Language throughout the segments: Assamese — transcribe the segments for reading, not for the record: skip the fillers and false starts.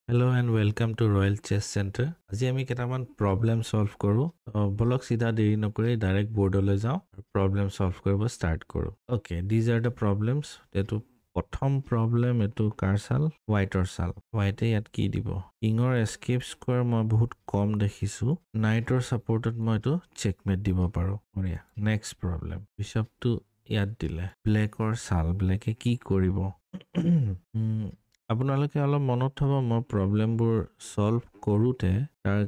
Hello and welcome to Royal Chess Center. আজি আমি কেটামান problem solve কৰো বলক সিধা দেৰি নকৰি ডাইৰেক্ট বোৰ্ডলৈ যাও problem solve কৰিব start কৰো okay these are the problems এটো প্ৰথম problem এটো কাৰ চাল whiteৰ চাল white ইয়াত কি দিব কিংৰ escape square মই বহুত কম দেখিছো knighter supportত মই এটো checkmate দিব পাৰো বঢ়িয়া next problem bishop to ইয়াত দিলে blackৰ চাল blackে কি কৰিব আপোনালোকে অলপ মনত থব মই প্ৰবলেমবোৰ সলভ কৰোতে তাৰ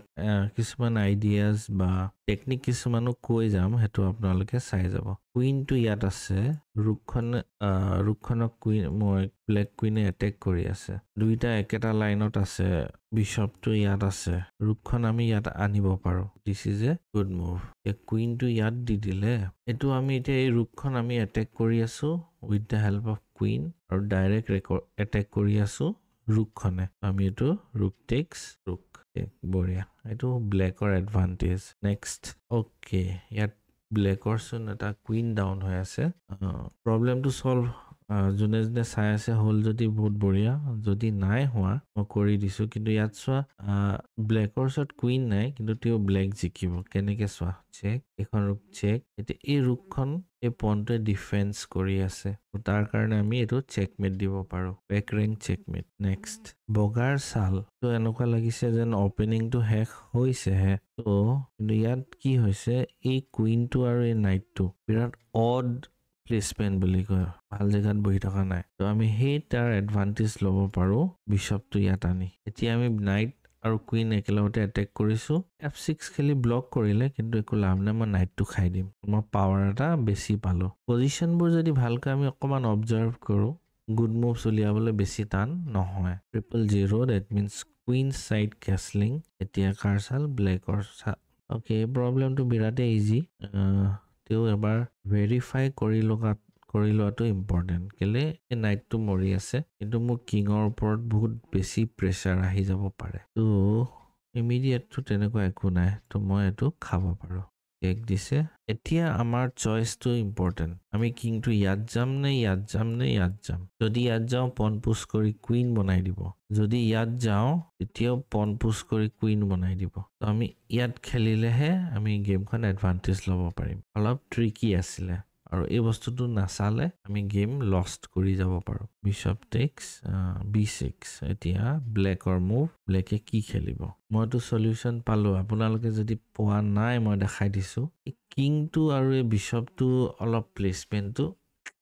কিছুমান আইডিয়াজ বা টেকনিক কিছুমানো কৈ যাম হেতু আপোনালোকে চাই যাব কুইন টু ইয়াত আছে ৰুকখনক কুইন মই ব্লেক কুইনে অ্যাটাক কৰি আছে দুইটা একেটা লাইনত আছে বিশপ টু ইয়াত আছে ৰুকখন আমি ইয়াত আনিব পাৰো this is a good move a queen to ইয়াত দি দিলে এটো আমি এতিয়া এই ৰুকখন আমি অ্যাটাক কৰি আছো with the help of queen আৰু ডাইৰেক্ট অ্যাটাক কৰি আছো ৰুকখনে আমি এটো ৰুক টেক্স ৰুক বঢ়িয়া এটো ব্লেকৰ এডভান্টেজ নেক্সট ওকে ইয়াত ব্লেকৰ সন এটা কুইন ডাউন হৈ আছে প্ৰবলেমটো সলভ জুনে জুনে চাই আছে হল যদি বহুত বঢ়িয়া যদি নাই হোৱা মই কৰি দিছো কিন্তু ইয়াত চোৱা ব্লেকৰ সট কুইন নাই কিন্তু তেও ব্লেক জিকিব কেনেকে চোৱা চেক এখন ৰুক চেক এতিয়া এই ৰুকখন এই পনটোৱে ডিফেন্স কৰি আছে তাৰ কাৰণে আমি এটো চেকমেট দিব পাৰো বেক ৰেঙ্ক চেকমেট নেক্সট বগাৰ চাল তো এনেকুৱা লাগিছে যেন ওপেনিংটো হেক হৈছে হে তো কিন্তু ইয়াত কি হৈছে এই কুইনটো আৰু এই নাইটটো বিৰাট অড প্লেসমেন্ট বুলি কয় ভাল জায়গাত বহি থকা নাই তো আমি হে তাৰ এডভান্টেজ ল'ব পাৰো বিশপটো ইয়াত আনি এতিয়া আমি নাইট আৰু কুইন একেলগতে অ্যাটাক কৰিছো f6 খেলি ব্লক কৰিলে কিন্তু একো লাভ নাই মই নাইটটো খাই দিম মই পাৱাৰ এটা বেছি পালো পজিশনবোৰ যদি ভালকৈ আমি অকমান অবজাৰ্ভ কৰো গুড মুভস উলিয়াবলৈ বেছি টান নহয় 000 that means queen side castling এতিয়া কাৰসাল ব্লেকৰ ওকে প্ৰবলেমটো বিৰাটে ইজি তেও এবাৰ ভেৰিফাই কৰি লোৱাটো ইম্পৰ্টেন্ট কেলে এই নাইটটো মৰি আছে কিন্তু মোৰ কিংৰ ওপৰত বহুত বেছি প্ৰেছাৰ আহি যাব পাৰে তো ইমিডিয়েট তো তেনেকুৱা একো নাই তো মই এটো খাব পাৰো এক দিছে এতিয়া আমাৰ চয়েসটো ইম্পৰ্টেন্ট আমি কিংটো ইয়াত যাম নে ইয়াত যাম নে ইয়াত যাম যদি ইয়াত যাও পন পুশ কৰি কুইন বনাই দিব যদি ইয়াত যাও এতিয়াও পন পুশ কৰি কুইন বনাই দিব তো আমি ইয়াত খেলিলেহে আমি গেমখন এডভান্টেজ ল'ব পাৰিম অলপ ট্ৰিকি আছিল আৰু এই বস্তুটো নাচালে আমি গেম লষ্ট কৰি যাব পাৰো বিশপ টেক্স b6 এতিয়া ব্লেকৰ মুভ ব্লেকে কি খেলিব মইতো সলিউশন পালো আপোনালোকে যদি পোৱা নাই মই দেখাই দিছো কিংটো আৰু এই বিশপটো অলপ প্লেসমেন্টটো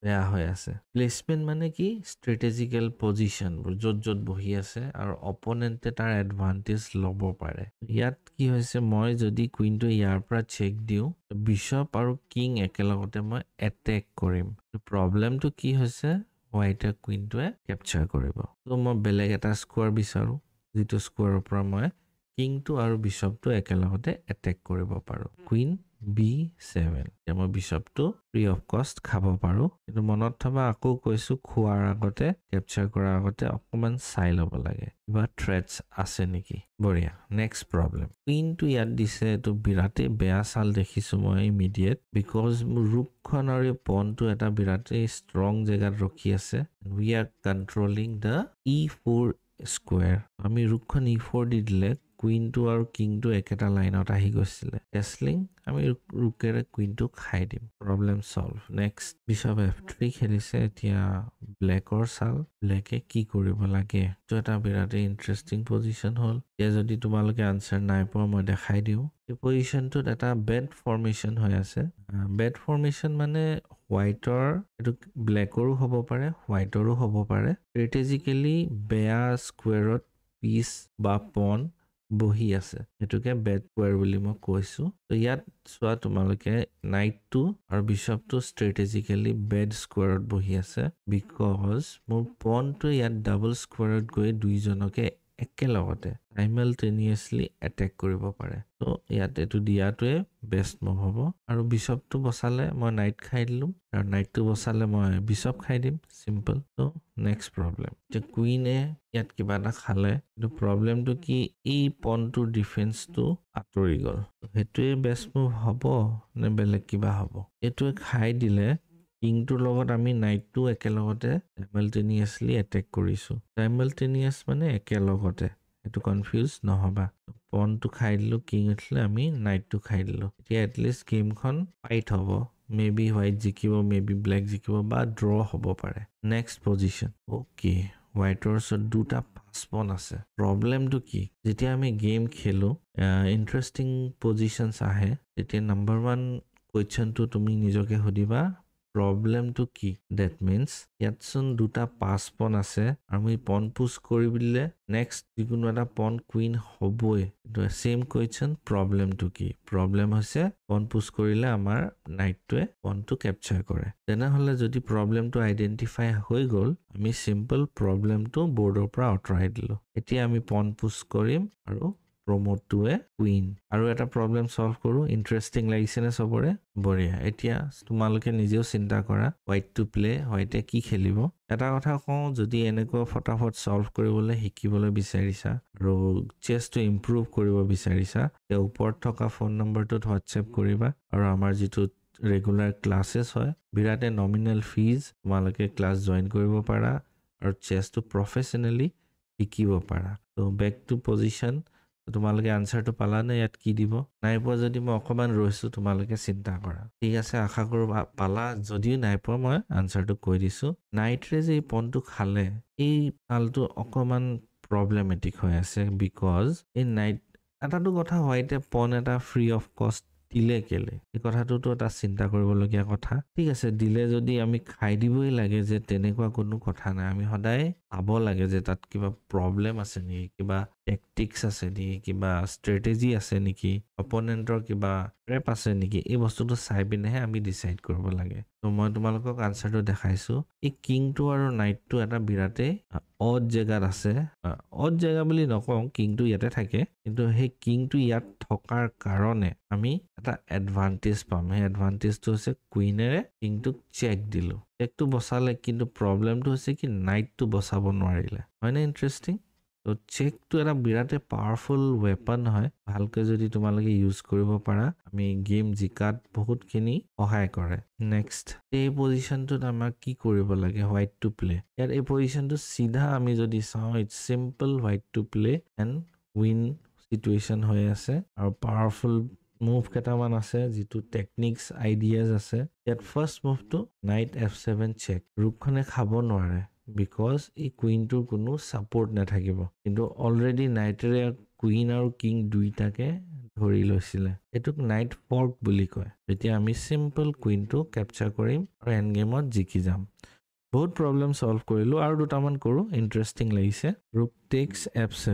বেয়া হৈ আছে প্লেসমেন্ট মানে কি স্ট্ৰেটেজিক্যাল পজিশন যত বহি আছে আৰু অপোনেন্টে তাৰ এডভান্টেজ ল'ব পাৰে ইয়াত কি হৈছে মই যদি কুইনটো ইয়াৰ পৰা চেক দিও বিশপ আৰু কিং একেলগতে মই অ্যাটাক কৰিম প্ৰবলেমটো কি হৈছে হোৱাইটে কুইনটোৱে ক্যাপচাৰ কৰিব তো মই বেলেগ এটা স্কোয়াৰ বিচাৰো যেটো স্কোয়াৰৰ পৰা মই কিংটো আৰু বিশপটো একেলগতে অ্যাটাক কৰিব পাৰো কুইন b7 মই বিশপটো ফ্ৰী অফ কষ্ট খাব পাৰো কিন্তু মনত থবা আকৌ কৈছো খোৱাৰ আগতে ক্যাপচাৰ কৰাৰ আগতে অকমান চাই ল'ব লাগে কিবা থ্ৰেটস আছে নেকি বঢ়িয়া নেক্সট প্ৰবলেম কুইন টু ইয়াত দিছে তো বিৰাটে বেয়া চাল দেখিছো মই ইমিডিয়েট বিকজ ৰুকখন আৰু পনটো এটা বিৰাটে ষ্ট্ৰং জায়গাত ৰখি আছে we are controlling the e4 square আমি ৰুকখন e4 দি দিলে কুইনটো আৰু কিংটো একেটা লাইনত আহি গৈছিলে কেসলিং আমি ৰুকেৰে কুইনটো খাই দিম problem solve next bishop f3 খেলিছে এতিয়া ব্লেকৰ চাল ব্লেকে কি কৰিব লাগে তো এটা বিৰাটে ইন্টাৰেষ্টিং পজিশন হল এ যদি তোমালোকে আনসাৰ নাই পোৱা মই দেখাই দিও এই পজিশনটোত এটা বেড ফৰ্মেশন হৈ আছে বেড ফৰ্মেশন মানে হোৱাইটৰ এটো ব্লেকৰো হ'ব পাৰে হোৱাইটৰো হ'ব পাৰে স্ট্ৰেটেজিক্যালি বেয়া স্কোয়াৰত পিস বা পন বহি আছে এটোকে বেড স্কোয়াৰ বুলি মই কৈছো তো ইয়াত সোৱা তোমালোকে নাইটটো আৰু বিশপটো স্ট্ৰেটেজিক্যালি বেড স্কোয়াৰত বহি আছে বিকজ মোৰ পনটো ইয়াত ডাবল স্কোয়াৰত গৈ দুইজনকে একেলগতে সাইমালটেনিয়াসলি অ্যাটাক কৰিব পাৰে তো ইয়াত এটো দিয়াটোৱে বেষ্ট মুভ হ'ব আৰু বিশপটো বসালে মই নাইট খাই দিলুম আৰু নাইটটো বসালে মই বিশপ খাই দিম সিম্পল তো নেক্সট প্ৰবলেম যে কুইনে ইয়াত কিবা এটা খালে কিন্তু প্ৰবলেমটো কি এই পনটোৰ ডিফেন্সটো আতৰি গল হেতুৱে বেষ্ট মুভ হ'ব নে বেলেগ কিবা হ'ব এটোৱে খাই দিলে কিংটোৰ লগত আমি নাইটটো একেলগতে সাইমালটেনিয়াসলি অ্যাটাক কৰিছো সাইমালটেনিয়াস মানে একেলগতে এটো কনফিউজ নহবা পনটো খাই দিলো কিং উঠিলে আমি নাইটটো খাই দিলো এতিয়া এটলিষ্ট গেমখন ফাইট হ'ব মেবি হোৱাইট জিকিব মেবি ব্লেক জিকিব বা ড্ৰ হ'ব পাৰে নেক্সট পজিশন ওকে হোৱাইটৰ ওচৰত দুটা পাঁচ পন আছে প্ৰব্লেমটো কি যেতিয়া আমি গেম খেলো ইন্টাৰেষ্টিং পজিশনছ আহে তেতিয়া নাম্বাৰ 1 কোৱেশ্চনটো তুমি নিজকে সুধিবা প্ৰব্লেমটো কি দ্যাট মিন্স ইয়াতচোন দুটা পাঁচ পন আছে আৰু মই পন পুশ কৰি দিলে নেক্সট যিকোনো এটা পন কুইন হ'বই কিন্তু সেম কোৱেশ্চন প্ৰব্লেমটো কি প্ৰব্লেম হৈছে পন পুশ কৰিলে আমাৰ নাইটটোৱে পনটো ক্যাপচাৰ কৰে তেনেহলে যদি প্ৰব্লেমটো আইডেন্টিফাই হৈ গ'ল আমি সিম্পল প্ৰব্লেমটো বৰ্ডৰ পৰা আঁতৰাই দিলো এতিয়া আমি পন পুশ কৰিম আৰু promote to a queen আৰু এটা problem solve কৰো interesting লাগিছে না সবৰে বঢ়িয়া এতিয়া তোমালোকে নিজেও চিন্তা কৰা white to play white কি খেলিব এটা কথা কওঁ যদি এনেকৈ ফটাফট solve কৰিবলৈ শিকিবলৈ বিচাৰিছা আৰু চেছ to improve কৰিব বিচাৰিছা তে ওপৰত থকা ফোন নম্বৰটোত WhatsApp কৰিবা আৰু আমাৰ যিটো ৰেগুলাৰ ক্লাसेছ হয় বিৰাটে নমিনেল ফিজ তোমালোকে ক্লাছ জয়েন কৰিব পাৰা আৰু চেছ to professionally শিকিব পাৰা তো back to position তোমালোকে আনসাৰটো পালা নে ইয়াত কি দিব নাই পোৱা যদি মই অকমান ৰৈছো তোমালোকে চিন্তা কৰা ঠিক আছে আশা কৰো পালা যদিও নাই পোৱা মই আনসাৰটো কৈ দিছো নাইটৰে যে এই পনটো খালে এই পালটো অকমান প্ৰবলেমেটিক হৈ আছে বিকজ এই নাইট এটাটো কথা হোৱাইটে পন এটা ফ্ৰী অফ কষ্ট দিলে কেলে এই কথাটোতো এটা চিন্তা কৰিবলগীয়া কথা ঠিক আছে দিলে যদি আমি খাই দিবই লাগে যে তেনেকুৱা কোনো কথা নাই আমি সদায় আব লাগে যে তাত কিবা প্ৰবলেম আছে নেকি কিবা টেকটিক্স আছে নেকি কিবা ষ্ট্ৰেটেজি আছে নেকি অপোনেন্টৰ কিবা ট্ৰেপ আছে নেকি এই বস্তুটো চাই পিনেহে আমি ডিসাইড কৰিব লাগে তো মই তোমালোকক আনসাৰটো দেখাইছো এই কিংটো আৰু নাইটটো এটা বিৰাটে অড জেগাত আছে অড জেগা বুলি নকওঁ কিংটো ইয়াতে থাকে কিন্তু সেই কিংটো ইয়াত থকাৰ কাৰণে আমি এটা এডভান্টেজ পাম সেই এডভান্টেজটো হৈছে কুইনেৰে কিংটোক চেক দিলো চেকটো বসালে কিন্তু প্ৰবলেমটো হৈছে কি নাইটটো বসাব নোৱাৰিলে হয়নে ইন্টাৰেষ্টিং তো চেকটো এটা বিৰাটে পাৱাৰফুল ওয়েপন হয় ভালকৈ যদি তোমালোকে ইউজ কৰিব পাৰা আমি গেম জিকাত বহুতখিনি সহায় কৰে নেক্সট এই পজিশনটোত আমাক কি কৰিব লাগে হোৱাইট টু প্লে ইয়াত এই পজিশনটো সিধা আমি যদি চাওঁ it's simple white to play and win situation হৈ আছে আৰু পাৱাৰফুল মুভ কেটামান আছে যেটো টেকনিক্স আইডিয়াজ আছে ইয়াত ফাৰ্স্ট মুভটো নাইট f7 চেক ৰুকখনে খাব নোৱাৰে বিকজ এই কুইনটোৰ কোনো সাপোৰ্ট নাথাকিব কিন্তু অলৰেডি নাইটৰে কুইন আৰু কিং দুইটাকে ধৰি লৈছিলে এটোক নাইট ফৰ্ক বুলি কয় এতিয়া আমি সিম্পল কুইনটো ক্যাপচাৰ কৰিম আৰু এন্ড গেমত জিকি যাম বহুত প্ৰবলেম সলভ কৰিলো আৰু দুটামান কৰো ইন্টাৰেষ্টিং লাগিছে ৰুক টেক্স f7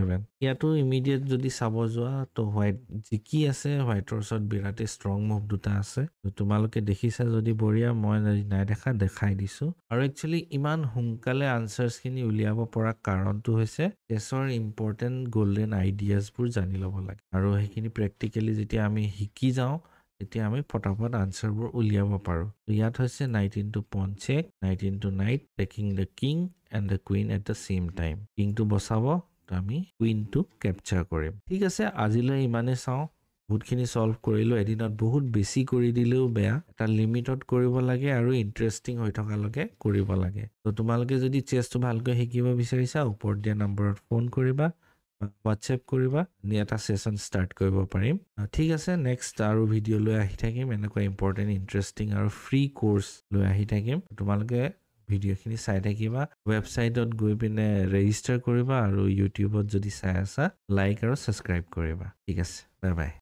ইয়াতো ইমিডিয়েট যদি চাব যোৱা তো হোৱাইট জিকি আছে হোৱাইটৰ ওচৰত বিৰাটে ষ্ট্ৰং মুভ দুটা আছে তোমালোকে দেখিছা যদি বঢ়িয়া মই নাই দেখাই দিছো আৰু একচুয়ালি ইমান হুংকালে আনসাৰছ খিনি উলিয়াব পৰা কাৰণটো হৈছে চেছৰ ইম্পৰ্টেন্ট গোল্ডেন আইডিয়াজবোৰ জানি ল'ব লাগে আৰু সেইখিনি প্ৰেক্টিক্যালি যেতিয়া আমি শিকি যাওঁ এতিয়া আমি ফটাফট আনসাৰবোৰ উলিয়াব পাৰো ইয়াত হৈছে knight into pawn check knight into knight taking the king and the queen at the same time কিংটো বচাব তো আমি কুইনটো ক্যাপচাৰ কৰিম ঠিক আছে আজিলৈ ইমানে চাওঁ বহুতখিনি সলভ কৰিলো এদিনত বহুত বেছি কৰি দিলেও বেয়া এটা লিমিটত কৰিব লাগে আৰু ইন্টাৰেষ্টিং হৈ থকালৈকে কৰিব লাগে তো তোমালোকে যদি চেছটো ভালকৈ শিকিব বিচাৰিছা ওপৰত দিয়া নম্বৰত ফোন কৰিবা WhatsApp কৰিবা নি এটা সেশন স্টাৰ্ট কৰিব পাৰিম ঠিক আছে নেক্সট আৰু ভিডিও লৈ আহি থাকিম এনেকুৱা ইম্পৰ্টেন্ট ইন্টাৰেষ্টিং আৰু ফ্ৰী কোৰ্স লৈ আহি থাকিম তোমালোকে ভিডিওখিনি চাই থাকিবা ওয়েবসাইটত গৈ পিনে ৰেজিষ্টাৰ কৰিবা আৰু ইউটিউবত যদি চাই আছা লাইক আৰু সাবস্ক্ৰাইব কৰিবা ঠিক আছে বাই বাই